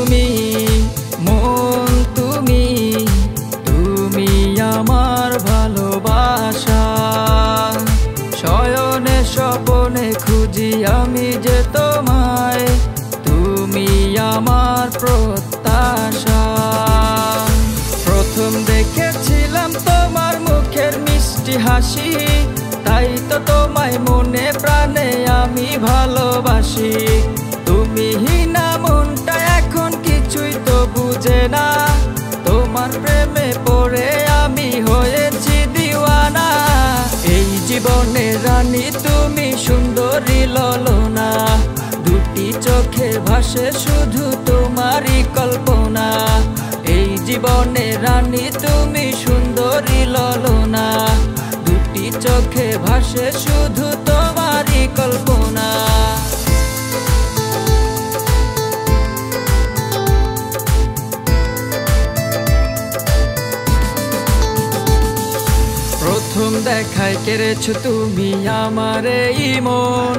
তুমি মন, তুমি তুমি আমার ভালোবাসা। শয়নে স্বপনে খুঁজি আমি যে তোমায়, তুমি আমার প্রত্যাশা। প্রথম দেখেছিলাম তোমার মুখের মিষ্টি হাসি, তাই তো তোমায় মনে প্রাণে আমি ভালোবাসি। তুমি না মনটা এখন কিছুই তো বুঝে না, তোমার প্রেমে পড়ে আমি হয়েছি দিওয়ানা। এই জীবনে রানী তুমি সুন্দরী ললনা, দুটি চোখে ভাসে শুধু তোমারই কল্পনা। এই জীবনে রানী তুমি সুন্দরী ললনা, দুটি চোখে ভাসে শুধু তোমারই কল্পনা। প্রথম দেখায় কেড়েছো তুমি আমার এই মন,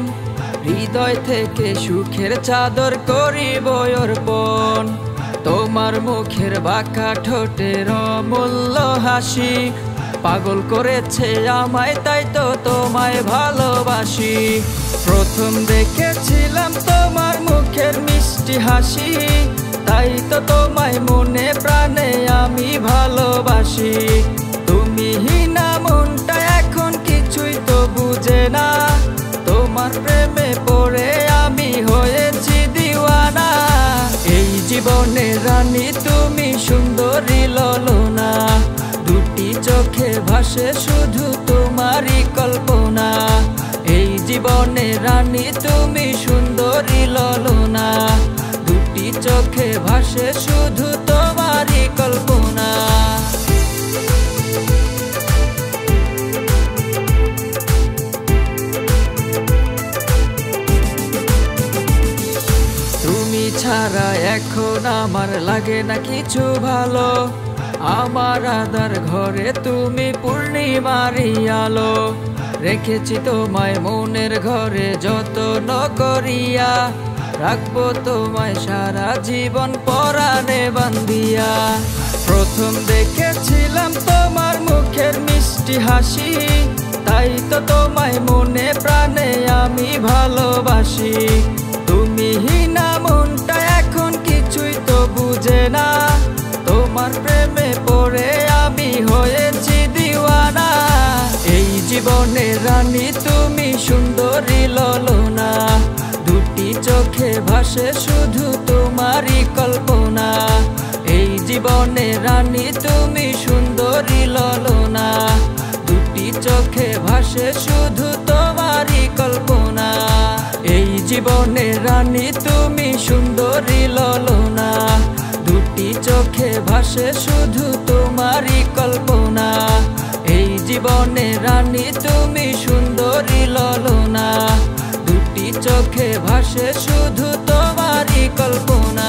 হৃদয় থেকে সুখের চাদর করিব অর্পণ। তোমার মুখের বাঁকা ঠোঁটের অমূল্য হাসি পাগল করেছে আমায়, তাই তো তোমায় ভালোবাসি। প্রথম দেখেছিলাম তোমার মুখের মিষ্টি হাসি, তাই তো তোমায় মনে প্রাণে আমি ভালোবাসি। তুমি না মনটা এখন কিছুই তো বুঝে না, তোমার প্রেমে পড়ে আমি হয়েছি দিওয়ানা। এই জীবনে রানী তুমি সুন্দরী ললনা, দুটি চোখে ভাসে শুধু তোমারই কল্পনা। এই জীবনে রানী তুমি সুন্দরী ললনা, দুটি চোখে ভাসে শুধু তোমারই কল্পনা। তুমি ছাড়া এখন আমার লাগে না কিছু ভালো, আমার আধার ঘরে তুমি পূর্ণিমারি আলো। রেখেছি তোমায় মনের ঘরে যত্ন করিয়া, রাখবো তোমায় সারা জীবন পরাণে বান্ধিয়া। প্রথম দেখেছিলাম তোমার মুখের মিষ্টি হাসি, তাই তো তোমায় মনে প্রাণে আমি ভালোবাসি। তুমি না মনটা এখন কিছুই তো বুঝে না, তোমার প্রেমে পড়ে আমি হয়েছি দিওয়ানা। এই জীবনে রানী তুমি সুন্দরী ললনা, দুটি চোখে ভাসে শুধু তোমারই কল্পনা। এই জীবনে রানী তুমি সুন্দরী ললনা, দুটি চোখে ভাসে শুধু তোমারই কল্পনা। এই জীবনে রানী তুমি সুন্দরী ললনা, দুটি চোখে ভাসে শুধু তোমারই কল্পনা। এই জীবনে রানী তুমি সুন্দরী ললনা, দুটি চোখে ভাসে শুধু তোমারই কল্পনা।